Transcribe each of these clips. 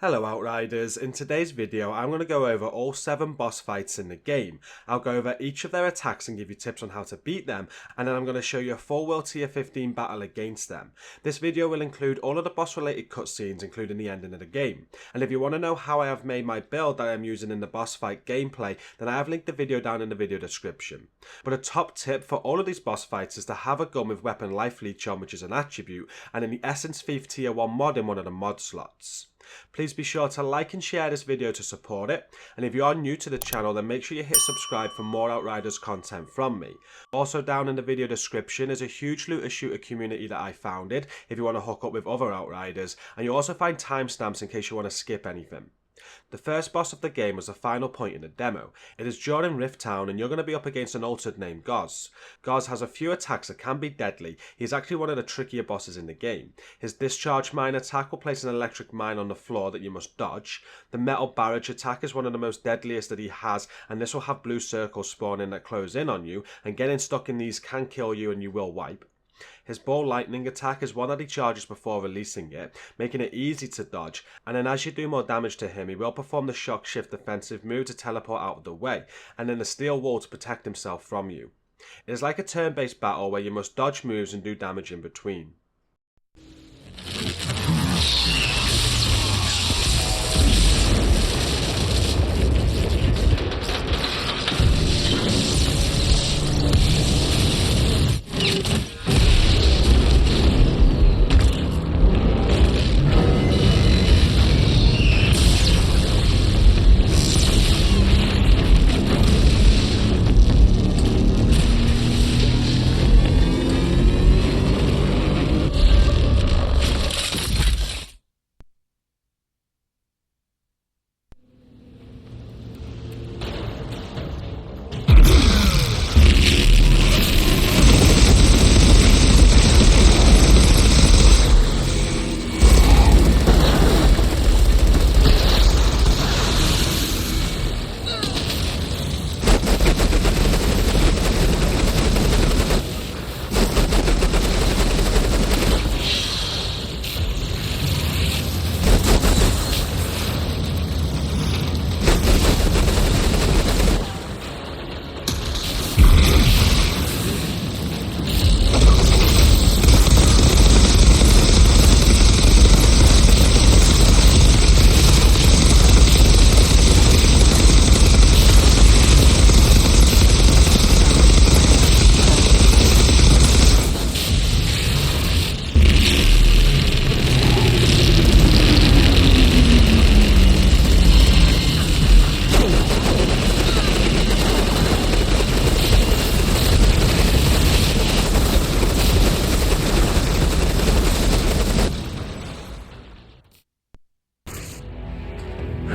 Hello Outriders, in today's video I'm going to go over all 7 boss fights in the game. I'll go over each of their attacks and give you tips on how to beat them, and then I'm going to show you a full World Tier 15 battle against them. This video will include all of the boss related cutscenes including the ending of the game. And if you want to know how I have made my build that I am using in the boss fight gameplay, then I have linked the video down in the video description. But a top tip for all of these boss fights is to have a gun with weapon life leech on, which is an attribute, and in the Essence Thief Tier 1 mod in one of the mod slots. Please be sure to like and share this video to support it, and if you are new to the channel then make sure you hit subscribe for more Outriders content from me. Also down in the video description is a huge looter shooter community that I founded if you want to hook up with other Outriders, and you also find timestamps in case you want to skip anything. The first boss of the game was the final point in the demo. It is during Rift Town and you're going to be up against an altered named Gauss. Gauss has a few attacks that can be deadly. He's actually one of the trickier bosses in the game. His discharge mine attack will place an electric mine on the floor that you must dodge. The metal barrage attack is one of the most deadliest that he has, and this will have blue circles spawning that close in on you, and getting stuck in these can kill you and you will wipe. His ball lightning attack is one that he charges before releasing it, making it easy to dodge, and then as you do more damage to him he will perform the shock shift defensive move to teleport out of the way, and then the steel wall to protect himself from you. It is like a turn-based battle where you must dodge moves and do damage in between.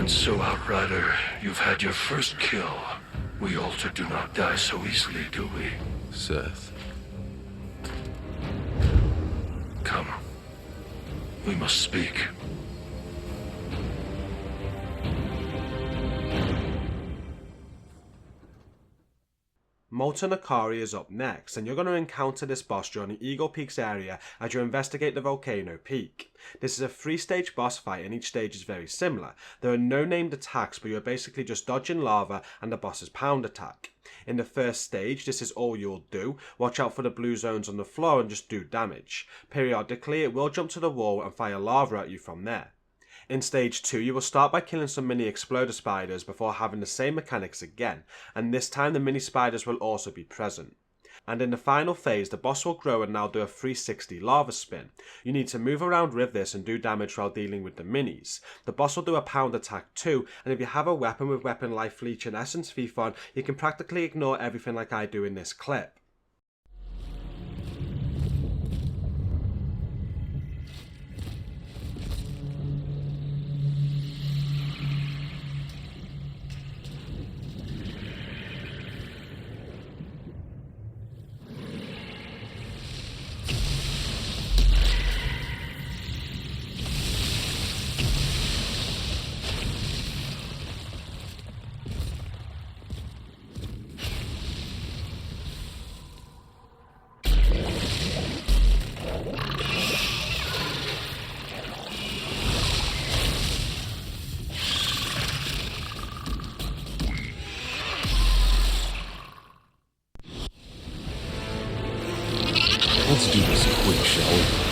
And so, Outrider, you've had your first kill. We Alter do not die so easily, do we? Seth. Come. We must speak. Molten Acari is up next, and you're going to encounter this boss during the Eagle Peaks area as you investigate the volcano peak. This is a 3-stage boss fight and each stage is very similar. There are no named attacks, but you're basically just dodging lava and the boss's pound attack. In the first stage, this is all you'll do. Watch out for the blue zones on the floor and just do damage. Periodically, it will jump to the wall and fire lava at you from there. In stage 2, you will start by killing some mini exploder spiders before having the same mechanics again, and this time the mini spiders will also be present. And in the final phase, the boss will grow and now do a 360 lava spin. You need to move around with this and do damage while dealing with the minis. The boss will do a pound attack too, and if you have a weapon with weapon life leech and essence thief on, you can practically ignore everything like I do in this clip. Let's do this quick, shall we?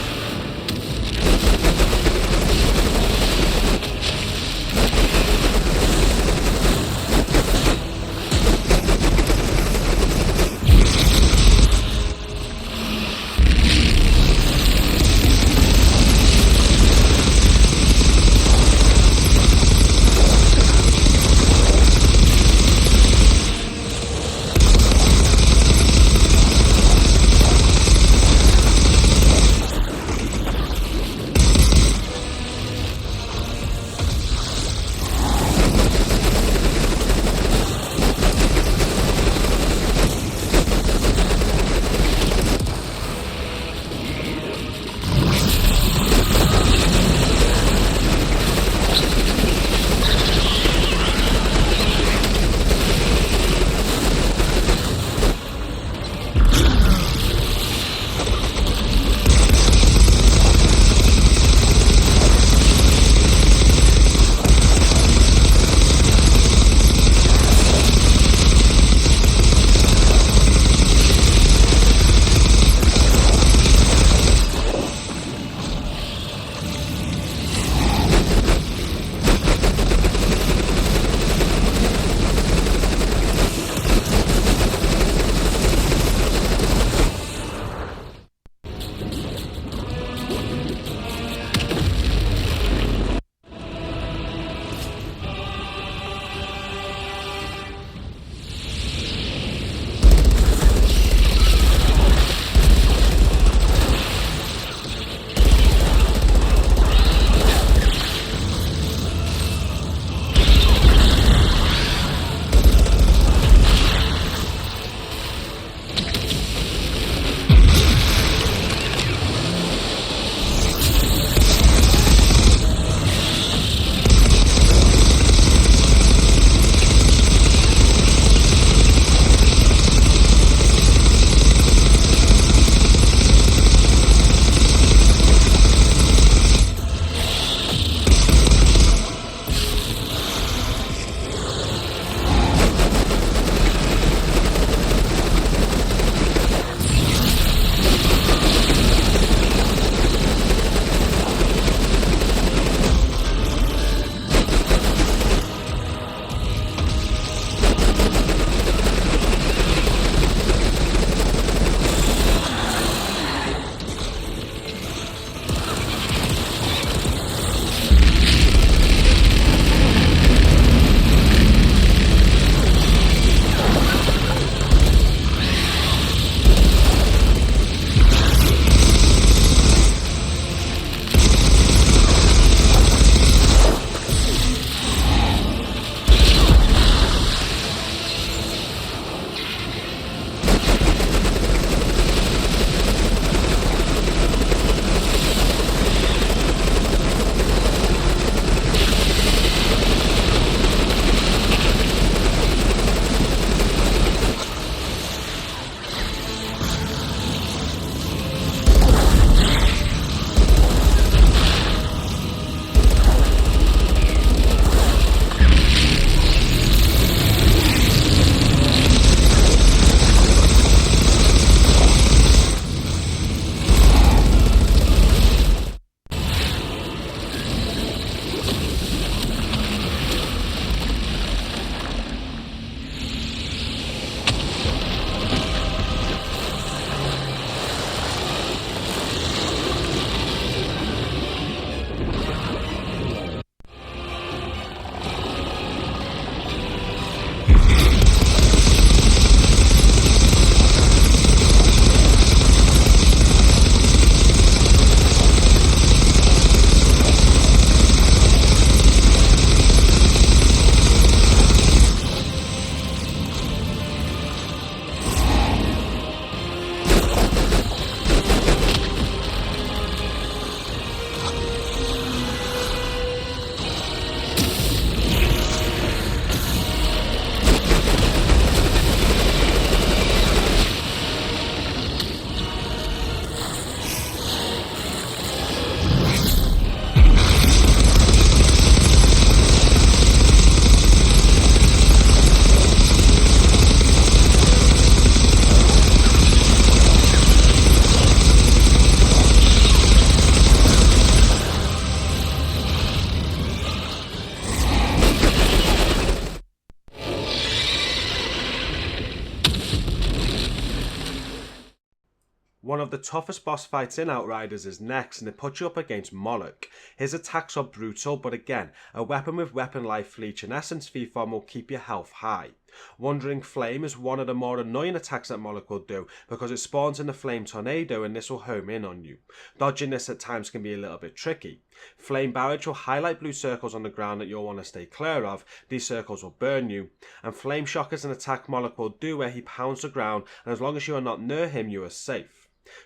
One of the toughest boss fights in Outriders is next, and it puts you up against Moloch. His attacks are brutal, but again, a weapon with weapon life leech and essence V form will keep your health high. Wandering Flame is one of the more annoying attacks that Moloch will do because it spawns in a flame tornado and this will home in on you. Dodging this at times can be a little bit tricky. Flame Barrage will highlight blue circles on the ground that you'll want to stay clear of. These circles will burn you. And Flame Shock is an attack Moloch will do where he pounds the ground, and as long as you are not near him, you are safe.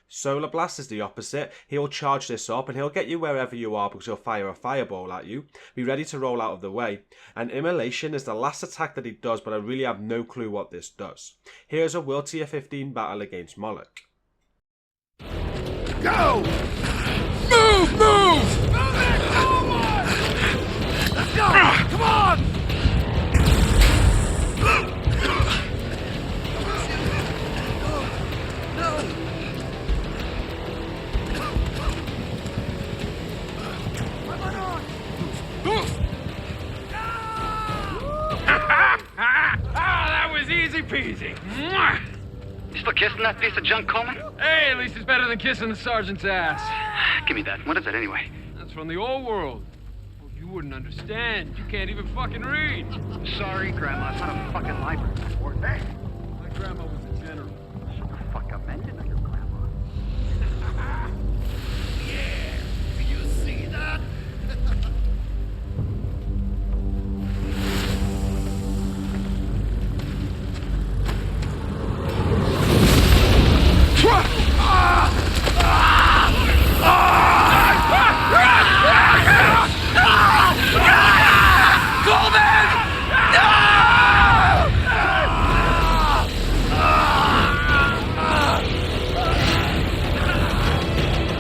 Solar Blast is the opposite. He'll charge this up and he'll get you wherever you are because he'll fire a fireball at you. Be ready to roll out of the way. And Immolation is the last attack that he does, but I really have no clue what this does. Here is a World Tier 15 battle against Moloch. Go! Move! Move! Move it forward! Let's go! Come on! That was easy peasy. Mwah! You still kissing that piece of junk, Coleman? Hey, at least it's better than kissing the sergeant's ass. Give me that. What is it anyway? That's from the old world. Well, you wouldn't understand. You can't even fucking read. Sorry, Grandma. It's not a fucking library. Or hey! My grandma was a general. Shut the fuck up, man. You know your grandma. Yeah! You see that?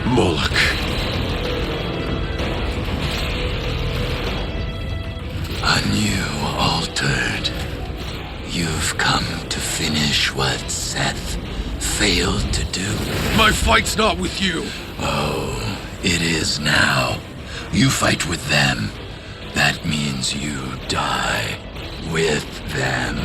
Moloch. A new altered. You've come to finish what Seth failed to do. My fight's not with you. Oh, it is now. You fight with them. That means you die with them.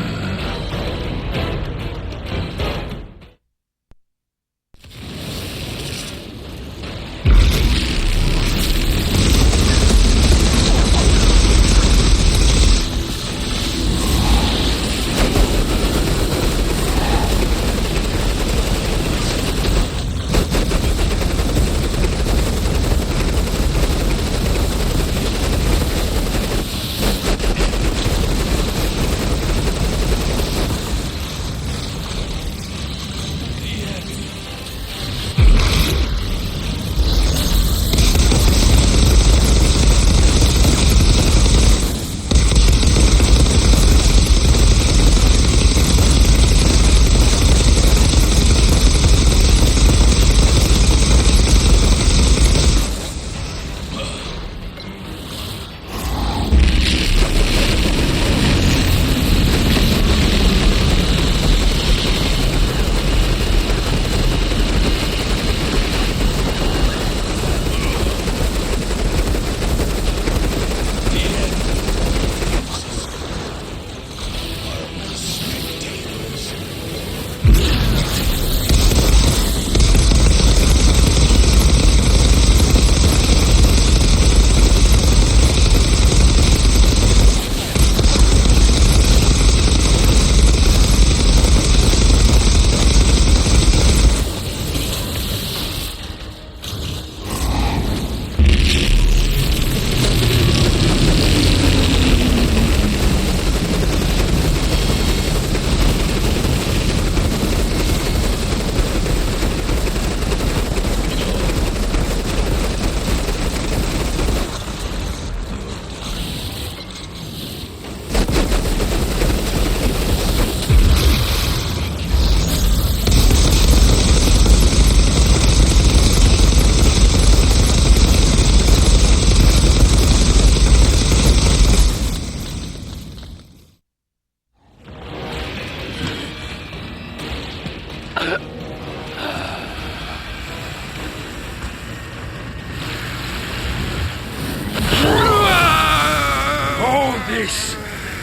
This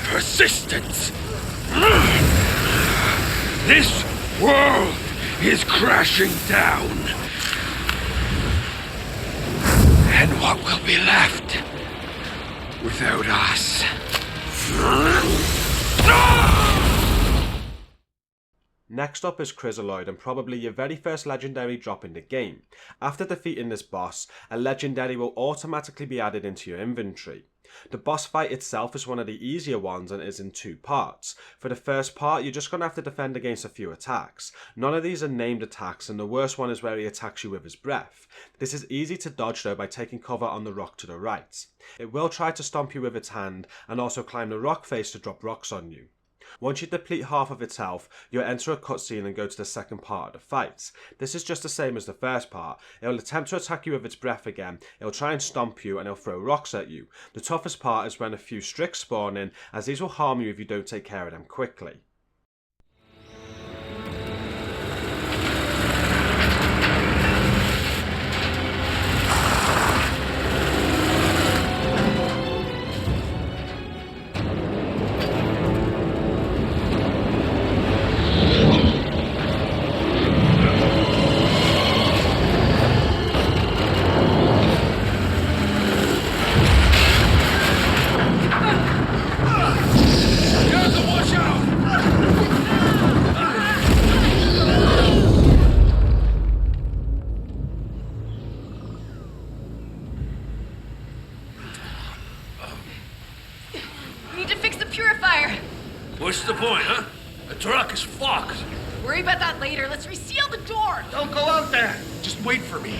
persistence. This world is crashing down. And what will be left without us? Next up is Chrysaloid, and probably your very first legendary drop in the game. After defeating this boss, a legendary will automatically be added into your inventory. The boss fight itself is one of the easier ones and is in 2 parts. For the first part, you're just going to have to defend against a few attacks. None of these are named attacks, and the worst one is where he attacks you with his breath. This is easy to dodge though by taking cover on the rock to the right. It will try to stomp you with its hand and also climb the rock face to drop rocks on you. Once you deplete half of its health, you'll enter a cutscene and go to the second part of the fight. This is just the same as the first part. It will attempt to attack you with its breath again, it will try and stomp you, and it will throw rocks at you. The toughest part is when a few Strix spawn in, as these will harm you if you don't take care of them quickly. What's the point, huh? The truck is fucked. Worry about that later. Let's reseal the door. Don't go out there. Just wait for me.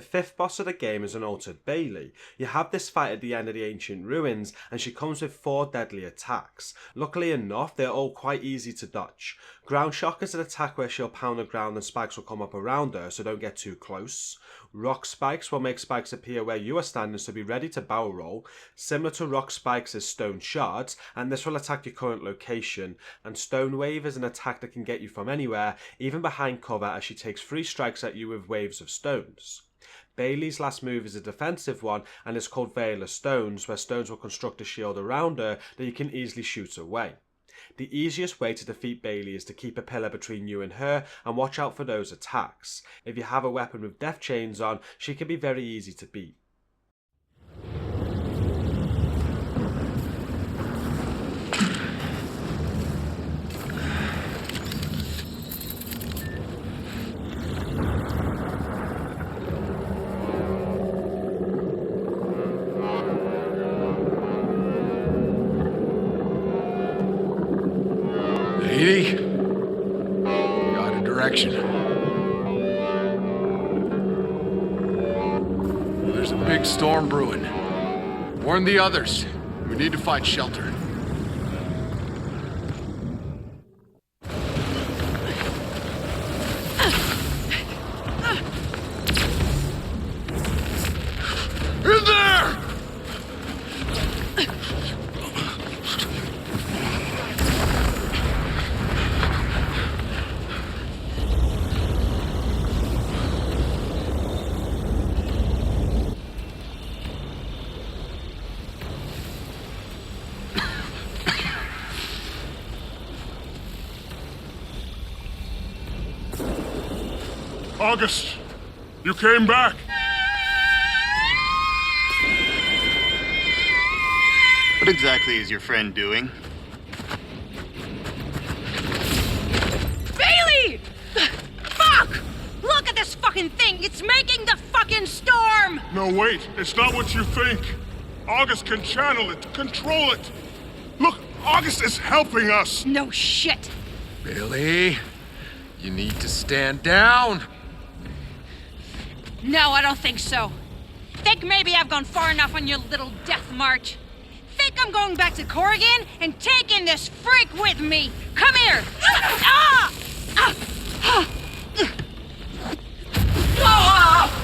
fifth boss of the game is an altered Bailey. You have this fight at the end of the ancient ruins and she comes with 4 deadly attacks. Luckily enough, they're all quite easy to dodge. Ground Shock is an attack where she'll pound the ground and spikes will come up around her, so don't get too close. Rock Spikes will make spikes appear where you are standing, so be ready to barrel roll. Similar to Rock Spikes is Stone Shards, and this will attack your current location. And Stone Wave is an attack that can get you from anywhere, even behind cover, as she takes 3 strikes at you with waves of stones. Bailey's last move is a defensive one and is called Veil of Stones, where stones will construct a shield around her that you can easily shoot away. The easiest way to defeat Bailey is to keep a pillar between you and her and watch out for those attacks. If you have a weapon with death chains on, she can be very easy to beat. Edie? Got a direction. There's a big storm brewing. Warn the others. We need to find shelter. In there! August, you came back. What exactly is your friend doing? Bailey! Fuck! Look at this fucking thing! It's making the fucking storm! No, wait, it's not what you think. August can channel it, control it. Look, August is helping us. No shit! Billy, you need to stand down. No, I don't think so. Think maybe I've gone far enough on your little death march. Think I'm going back to Corrigan and taking this freak with me. Come here! Ah! Ah! Ah! Ah!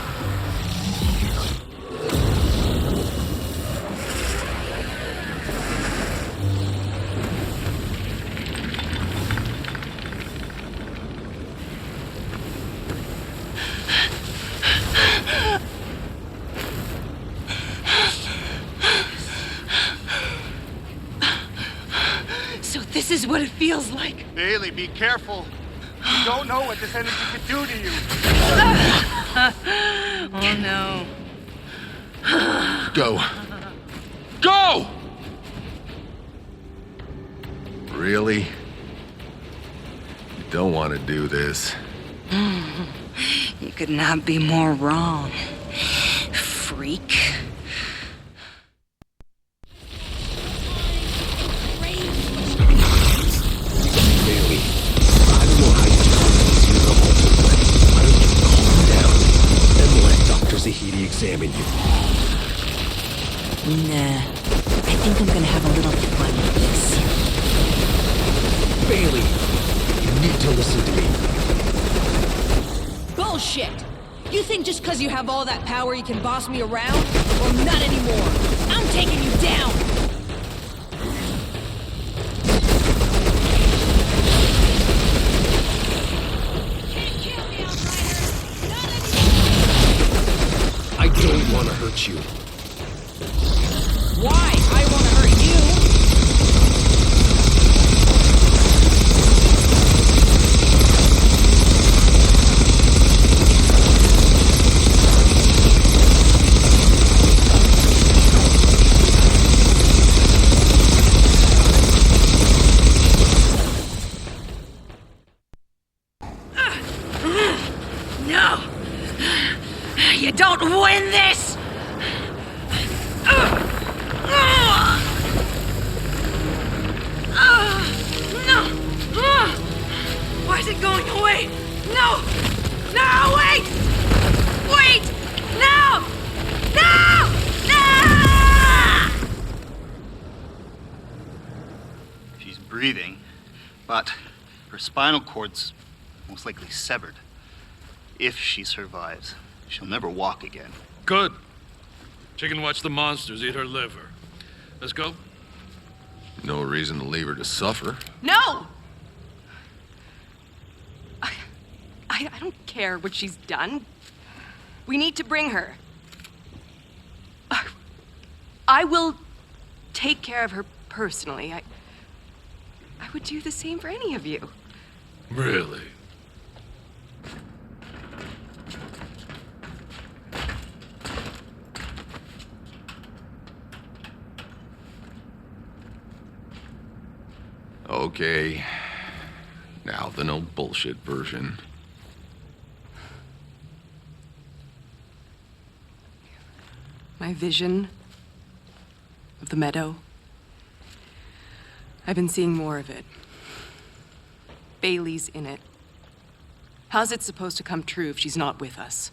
So this is what it feels like. Bailey, be careful. You don't know what this energy could do to you. Oh no. Go. Go! Really? You don't want to do this. You could not be more wrong, freak. Bailey, I don't know how you use your ultimate. Why don't you calm down and let Dr. Zahidi examine you? Nah, I think I'm gonna have a little fun with this. Bailey, you need to listen to me. Bullshit! You think just because you have all that power you can boss me around? Well, not anymore. I'm taking you down! Can't kill me, Outriders! Not anymore! I don't want to hurt you. Why? I want to hurt you! No! You don't win this! No! Why is it going away? No! No, wait! Wait! No! No! She's breathing, but her spinal cord's most likely severed. If she survives, she'll never walk again. Good. She can watch the monsters eat her liver. Let's go. No reason to leave her to suffer. No! I don't care what she's done. We need to bring her. I will take care of her personally. I would do the same for any of you. Really? Okay. Now the no bullshit version. My vision of the meadow. I've been seeing more of it. Bailey's in it. How's it supposed to come true if she's not with us?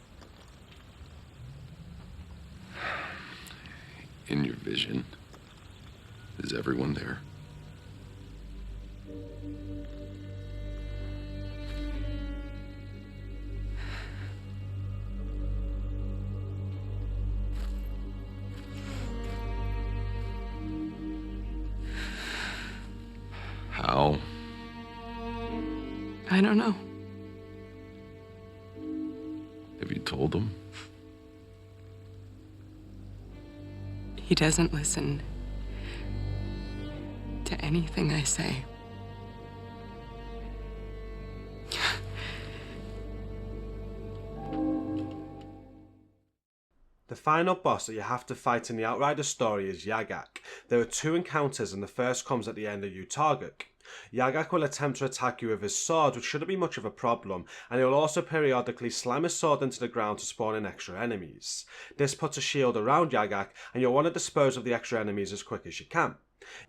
In your vision, is everyone there? How? I don't know. Have you told them? He doesn't listen to anything I say. The final boss that you have to fight in the Outriders story is Yagak. There are 2 encounters and the first comes at the end of Yagak. Yagak will attempt to attack you with his sword, which shouldn't be much of a problem, and he will also periodically slam his sword into the ground to spawn in extra enemies. This puts a shield around Yagak, and you'll want to dispose of the extra enemies as quick as you can.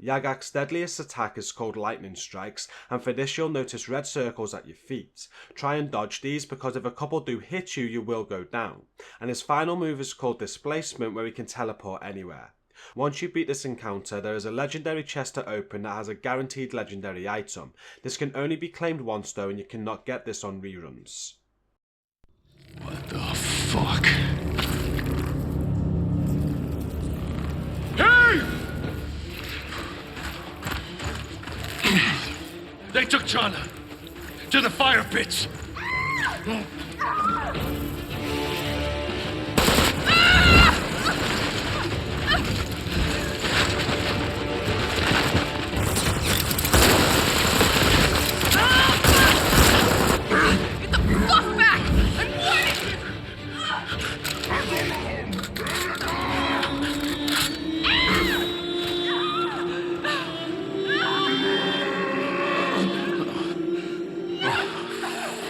Yagak's deadliest attack is called lightning strikes, and for this you'll notice red circles at your feet. Try and dodge these, because if a couple do hit you, you will go down. And his final move is called displacement, where he can teleport anywhere. Once you beat this encounter, there is a legendary chest to open that has a guaranteed legendary item. This can only be claimed once though, and you cannot get this on reruns. What the fuck? Hey! They took Chana to the fire pits.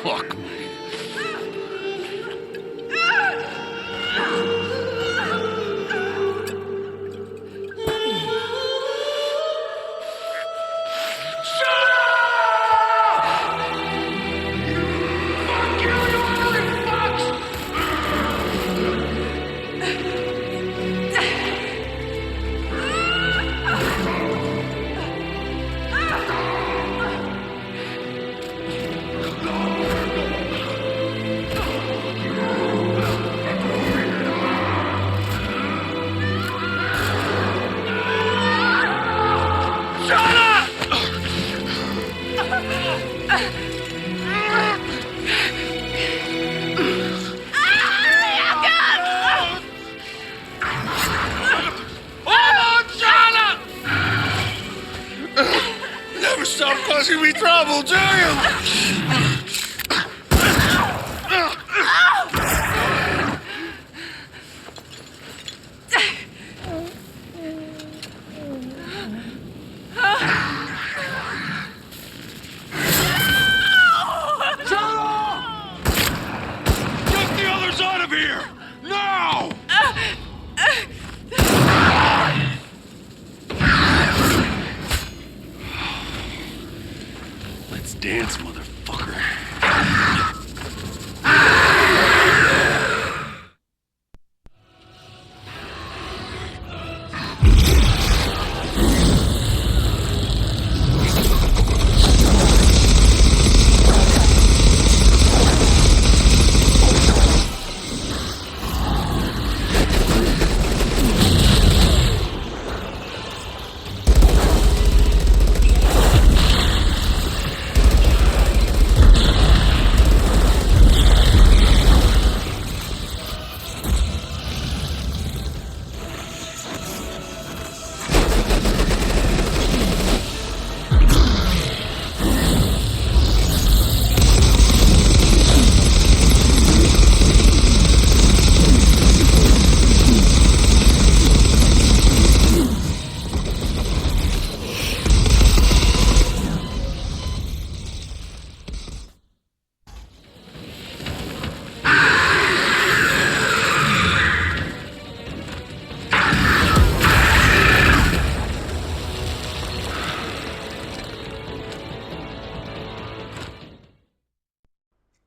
Fuck me. Stop causing me trouble, do you? Get the others out of here! Now! Let's dance, motherfucker.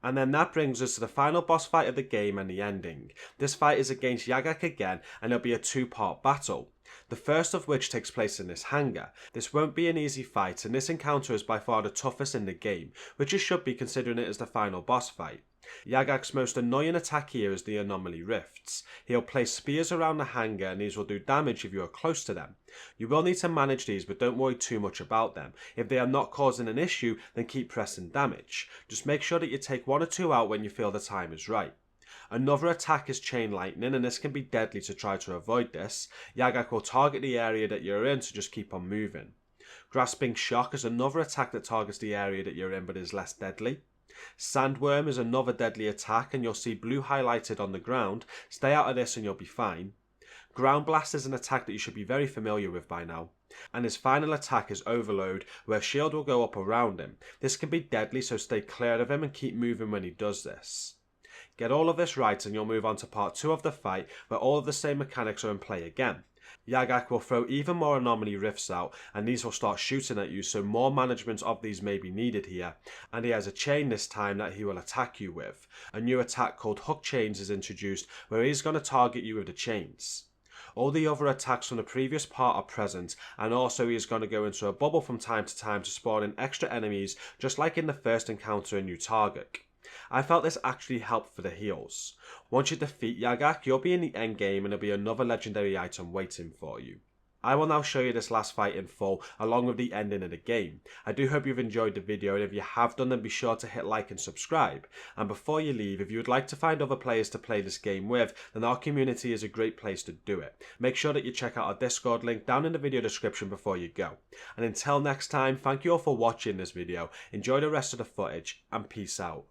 And then that brings us to the final boss fight of the game and the ending. This fight is against Yagak again, and it'll be a two-part battle. The first of which takes place in this hangar. This won't be an easy fight, and this encounter is by far the toughest in the game, which it should be considering it is the final boss fight. Yagak's most annoying attack here is the anomaly rifts. He'll place spears around the hangar, and these will do damage if you are close to them. You will need to manage these, but don't worry too much about them. If they are not causing an issue, then keep pressing damage. Just make sure that you take 1 or 2 out when you feel the time is right. Another attack is chain lightning, and this can be deadly, to try to avoid this. Yagak will target the area that you're in, so just keep on moving. Grasping shock is another attack that targets the area that you're in but is less deadly. Sandworm is another deadly attack, and you'll see blue highlighted on the ground. Stay out of this and you'll be fine. Ground Blast is an attack that you should be very familiar with by now. And his final attack is Overload, where shield will go up around him. This can be deadly, so stay clear of him and keep moving when he does this. Get all of this right and you'll move on to part 2 of the fight, where all of the same mechanics are in play again. Yagak will throw even more anomaly rifts out, and these will start shooting at you, so more management of these may be needed here. And he has a chain this time that he will attack you with. A new attack called Hook Chains is introduced, where he's going to target you with the chains. All the other attacks from the previous part are present, and also he is going to go into a bubble from time to time to spawn in extra enemies, just like in the first encounter in Yagak. I felt this actually helped for the heals. Once you defeat Yagak, you'll be in the end game and there'll be another legendary item waiting for you. I will now show you this last fight in full, along with the ending of the game. I do hope you've enjoyed the video, and if you have done, then be sure to hit like and subscribe. And before you leave, if you would like to find other players to play this game with, then our community is a great place to do it. Make sure that you check out our Discord link down in the video description before you go. And until next time, thank you all for watching this video, enjoy the rest of the footage, and peace out.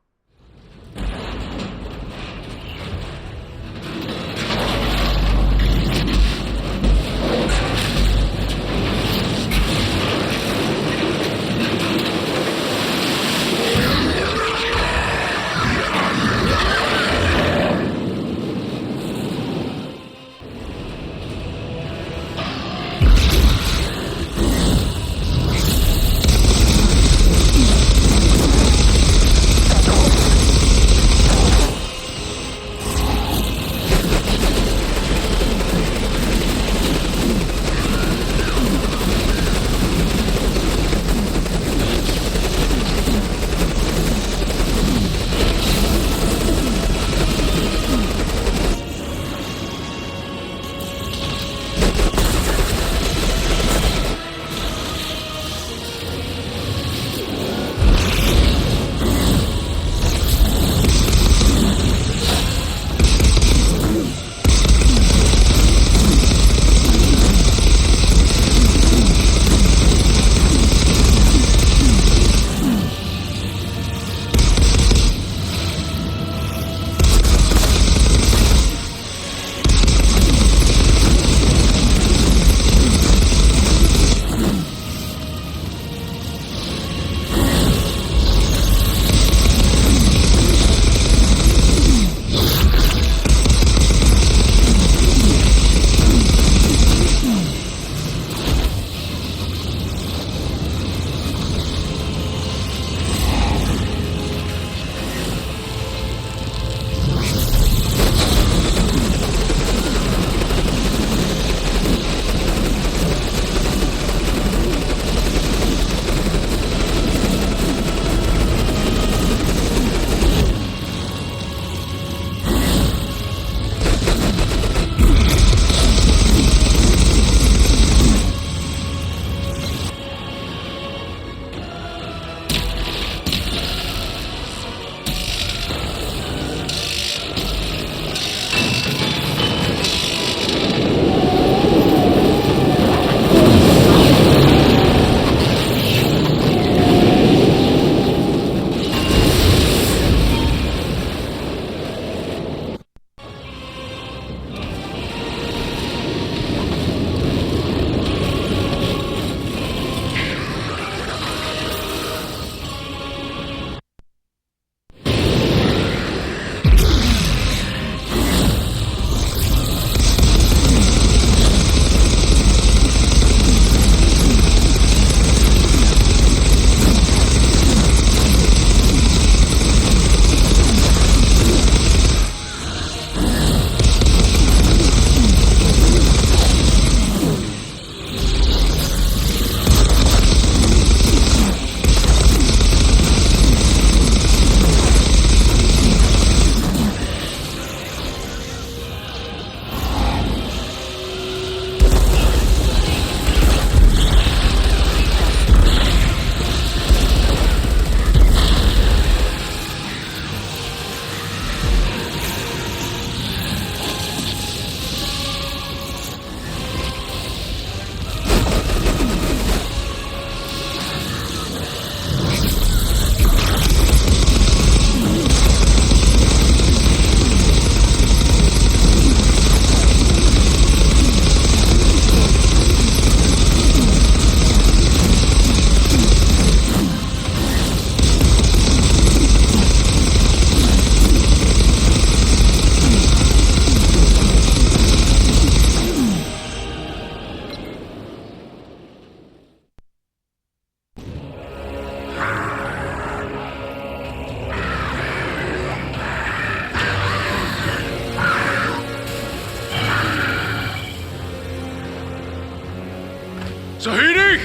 Zahidi?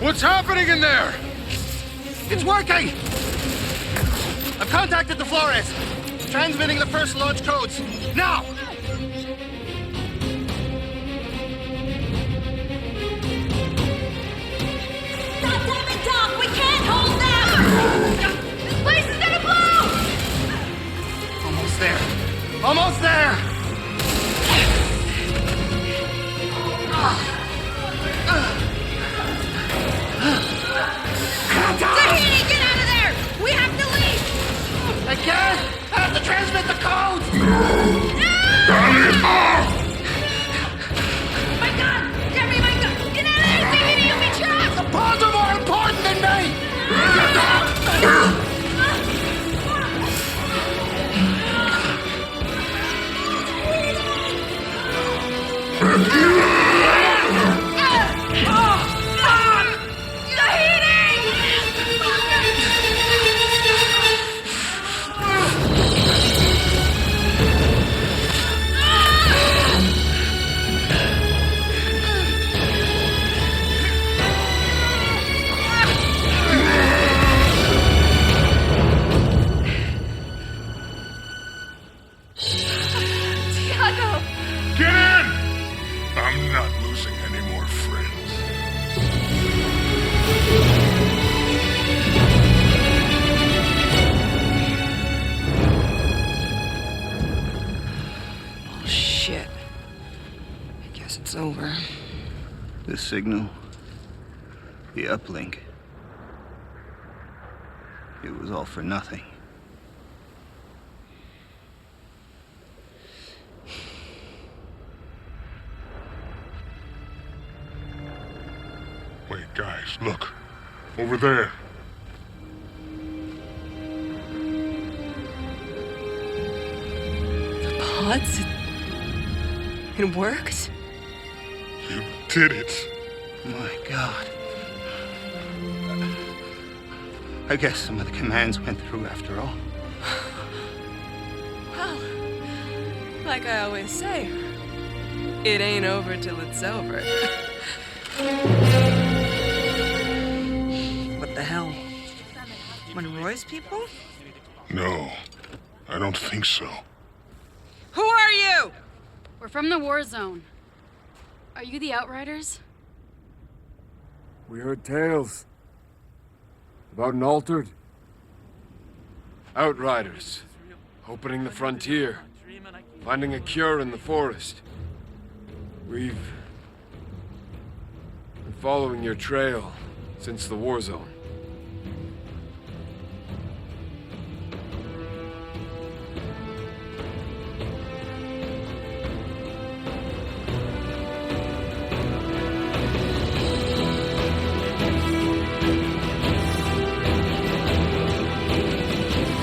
What's happening in there? It's working! I've contacted the Flores. Transmitting the first launch codes. Now! God damn it, Doc! We can't hold them! This place is gonna blow! Almost there. Almost there! Tahiti, get out of there! We have to leave! I can't! I have to transmit the codes! My God! Demi, my God! Get out of there, Tahiti! You'll be trapped! The pods are more important than me! Tiago! Get in! I'm not losing any more friends. Oh, shit. I guess it's over. The signal. The uplink. It was all for nothing. Wait, guys, look. Over there. The pods? It worked? You did it. My God. I guess some of the commands went through after all. Well, like I always say, it ain't over till it's over. What the hell? One of Roy's people? No, I don't think so. Who are you? We're from the war zone. Are you the Outriders? We heard tales about an altered. Outriders. Opening the frontier. Finding a cure in the forest. We've been following your trail since the war zone.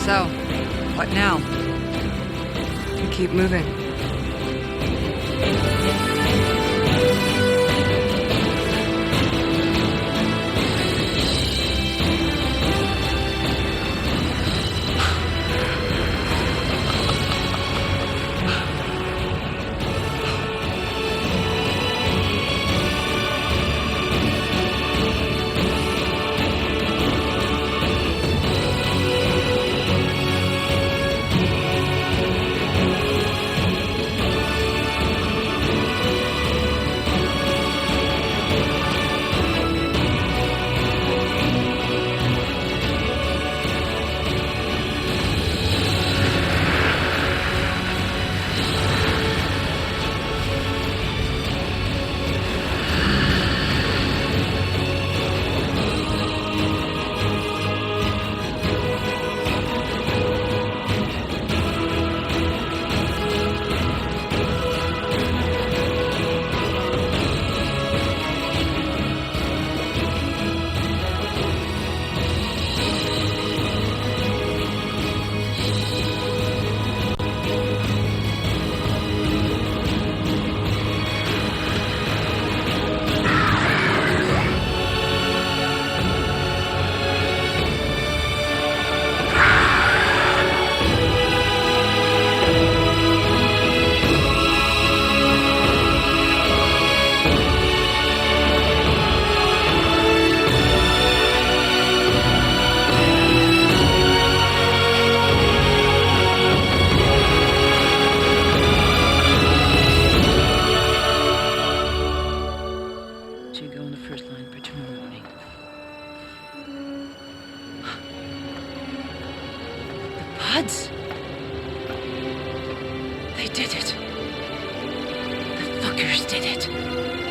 So, what now? We keep moving. you go on the first line for tomorrow morning. The pods! They did it. The fuckers did it.